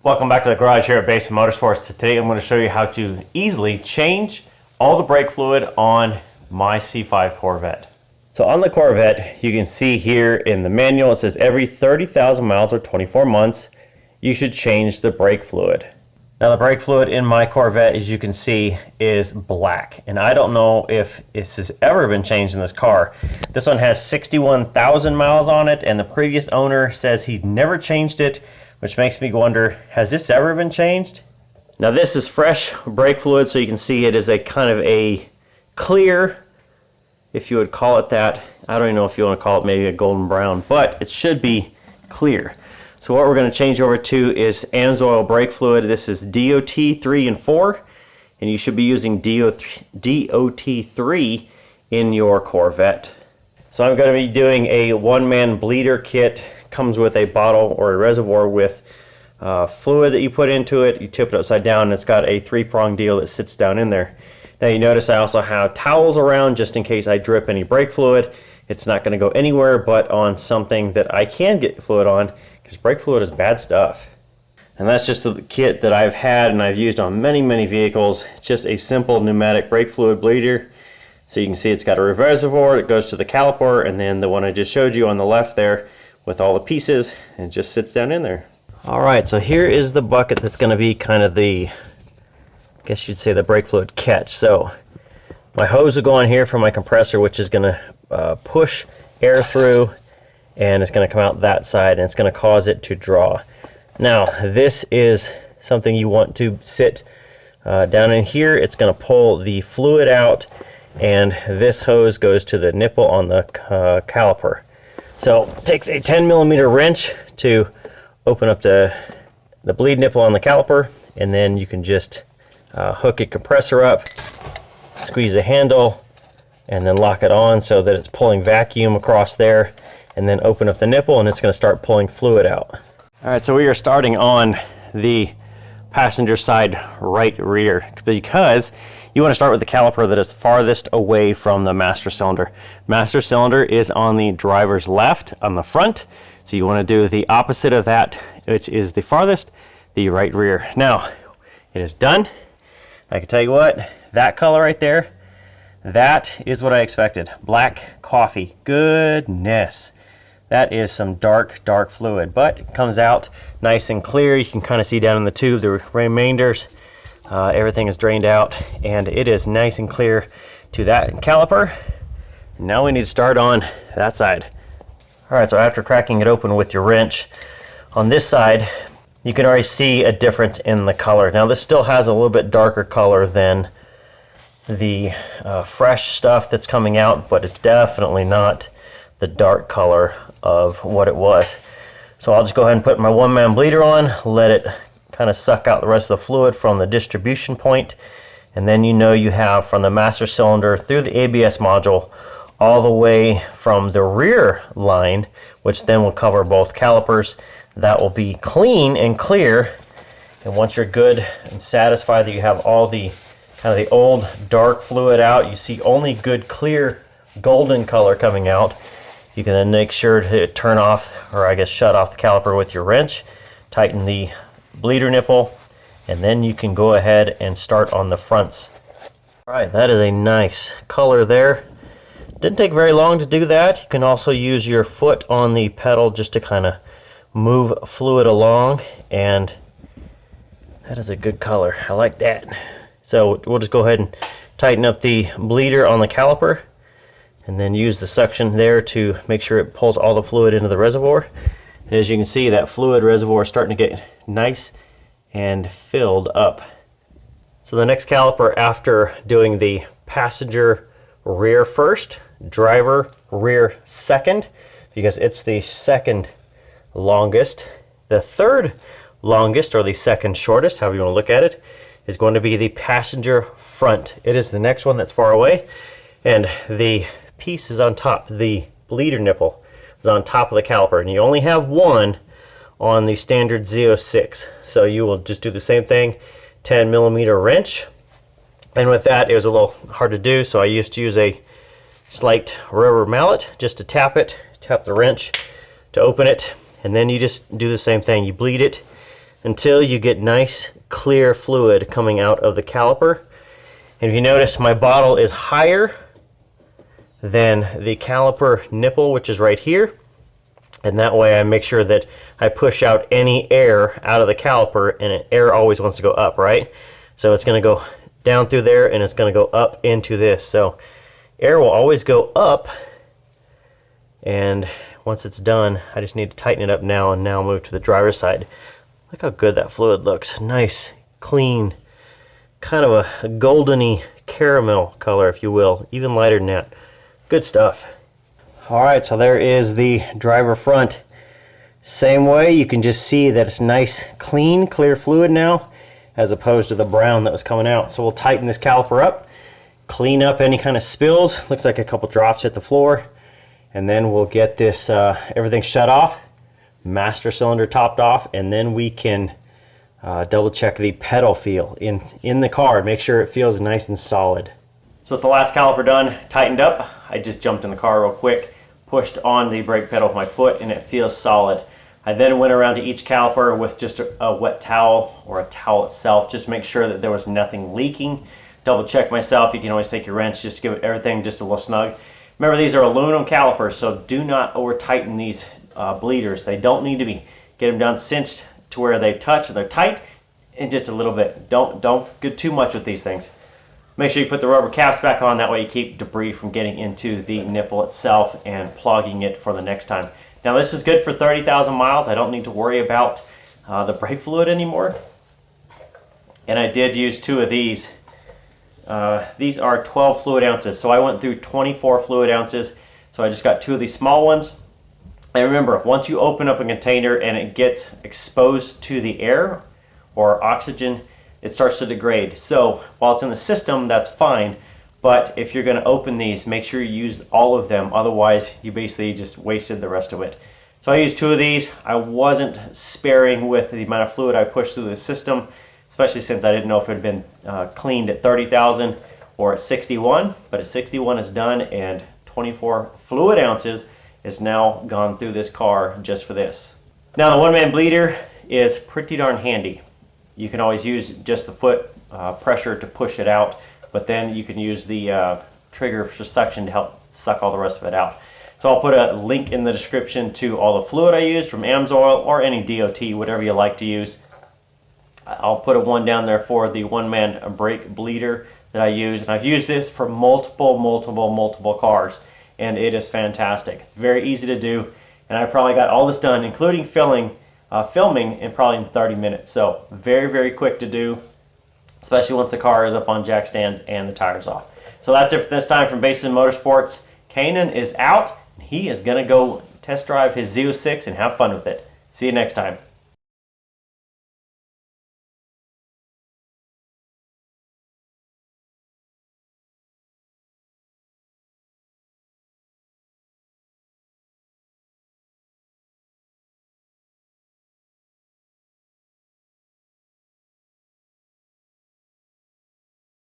Welcome back to the garage here at Basin Motorsports. Today I'm going to show you how to easily change all the brake fluid on my C5 Corvette. So on the Corvette, you can see here in the manual it says every 30,000 miles or 24 months you should change the brake fluid. Now the brake fluid in my Corvette, as you can see, is black, and I don't know if this has ever been changed in this car. This one has 61,000 miles on it, and the previous owner says he never changed it, which makes me wonder, has this ever been changed? Now this is fresh brake fluid, so you can see it is a kind of a clear, if you would call it that. I don't even know if you want to call it maybe a golden brown, but it should be clear. So what we're going to change over to is AMSOIL brake fluid. This is DOT 3 and 4, and you should be using DOT 3 in your Corvette. So I'm going to be doing a one-man bleeder kit. Comes with a bottle or a reservoir with fluid that you put into it. You tip it upside down, and it's got a three-prong deal that sits down in there. Now you notice I also have towels around just in case I drip any brake fluid. It's not going to go anywhere but on something that I can get fluid on, because brake fluid is bad stuff. And that's just the kit that I've had and I've used on many vehicles. It's just a simple pneumatic brake fluid bleeder. So you can see it's got a reservoir that goes to the caliper, and then the one I just showed you on the left there with all the pieces, and it just sits down in there. Alright, so here is the bucket that's going to be kind of the, I guess you'd say, the brake fluid catch. So my hose will go on here for my compressor, which is going to push air through, and it's going to come out that side, and it's going to cause it to draw. Now this is something you want to sit down in here. It's going to pull the fluid out, and this hose goes to the nipple on the caliper. So it takes a 10mm wrench to open up the bleed nipple on the caliper, and then you can just hook a compressor up, squeeze the handle, and then lock it on so that it's pulling vacuum across there, and then open up the nipple, and it's going to start pulling fluid out. Alright, so we are starting on the passenger side right rear, because you want to start with the caliper that is farthest away from the master cylinder. Master cylinder is on the driver's left on the front, so you want to do the opposite of that, which is the farthest, the right rear. Now it is done. I can tell you what, that color right there, that is what I expected. Black coffee. Goodness, that is some dark fluid, but it comes out nice and clear. You can kind of see down in the tube the remainders. Everything is drained out, and it is nice and clear to that caliper. Now we need to start on that side. Alright, so after cracking it open with your wrench, on this side you can already see a difference in the color. Now this still has a little bit darker color than the fresh stuff that's coming out, but it's definitely not the dark color of what it was. So I'll just go ahead and put my one-man bleeder on, let it kind of suck out the rest of the fluid from the distribution point, and then you know you have from the master cylinder through the ABS module all the way from the rear line, which then will cover both calipers. That will be clean and clear, and once you're good and satisfied that you have all the kind of the old dark fluid out, you see only good clear golden color coming out, you can then make sure to turn off, or I guess shut off the caliper with your wrench, tighten the bleeder nipple, and then you can go ahead and start on the fronts. Alright, that is a nice color there. Didn't take very long to do that. You can also use your foot on the pedal just to kind of move fluid along, and that is a good color. I like that. So we'll just go ahead and tighten up the bleeder on the caliper, and then use the suction there to make sure it pulls all the fluid into the reservoir. And as you can see, that fluid reservoir is starting to get nice and filled up. So the next caliper, after doing the passenger rear first, driver rear second, because it's the second longest, the third longest, or the second shortest, however you want to look at it, is going to be the passenger front. It is the next one that's far away, and the piece is on top. The bleeder nipple is on top of the caliper, and you only have one on the standard Z06. So you will just do the same thing, 10mm wrench, and with that it was a little hard to do, so I used to use a slight rubber mallet just to tap the wrench to open it, and then you just do the same thing. You bleed it, until you get nice clear fluid coming out of the caliper. And if you notice, my bottle is higher than the caliper nipple, which is right here. And that way I make sure that I push out any air out of the caliper, and air always wants to go up, right? So it's going to go down through there and it's going to go up into this. So air will always go up, and once it's done, I just need to tighten it up now, and now move to the driver's side. Look how good that fluid looks. Nice, clean, kind of a goldeny caramel color, if you will, even lighter than that. Good stuff. All right, so there is the driver front. Same way, you can just see that it's nice, clean, clear fluid now, as opposed to the brown that was coming out. So we'll tighten this caliper up, clean up any kind of spills. Looks like a couple drops hit the floor. And then we'll get this, everything shut off, master cylinder topped off, and then we can double check the pedal feel in the car, make sure it feels nice and solid. So with the last caliper done, tightened up, I just jumped in the car real quick, pushed on the brake pedal with my foot, and it feels solid. I then went around to each caliper with just a wet towel or a towel itself, just to make sure that there was nothing leaking. Double check myself. You can always take your wrench, just give everything just a little snug. Remember, these are aluminum calipers, so do not over tighten these bleeders. They don't need to be. Get them down cinched to where they touch and they're tight, and just a little bit. Don't get too much with these things. Make sure you put the rubber caps back on, that way you keep debris from getting into the nipple itself and plugging it for the next time. Now this is good for 30,000 miles. I don't need to worry about the brake fluid anymore. And I did use 2 of these. These are 12 fluid ounces, so I went through 24 fluid ounces. So I just got 2 of these small ones. And remember, once you open up a container and it gets exposed to the air or oxygen, it starts to degrade. So while it's in the system, that's fine. But if you're going to open these, make sure you use all of them. Otherwise, you basically just wasted the rest of it. So I used 2 of these. I wasn't sparing with the amount of fluid I pushed through the system, especially since I didn't know if it had been cleaned at 30,000 or at 61. But at 61 it's done, and 24 fluid ounces is now gone through this car just for this. Now the one-man bleeder is pretty darn handy. You can always use just the foot pressure to push it out, but then you can use the trigger for suction to help suck all the rest of it out. So I'll put a link in the description to all the fluid I used from AMSOIL or any DOT, whatever you like to use. I'll put one down there for the one-man brake bleeder that I used, and I've used this for multiple cars, and it is fantastic. It's very easy to do, and I probably got all this done, including filming in probably 30 minutes. So very quick to do, especially once the car is up on jack stands and the tires off. So that's it for this time from Basin Motorsports. Canaan is out. He is going to go test drive his Z06 and have fun with it. See you next time.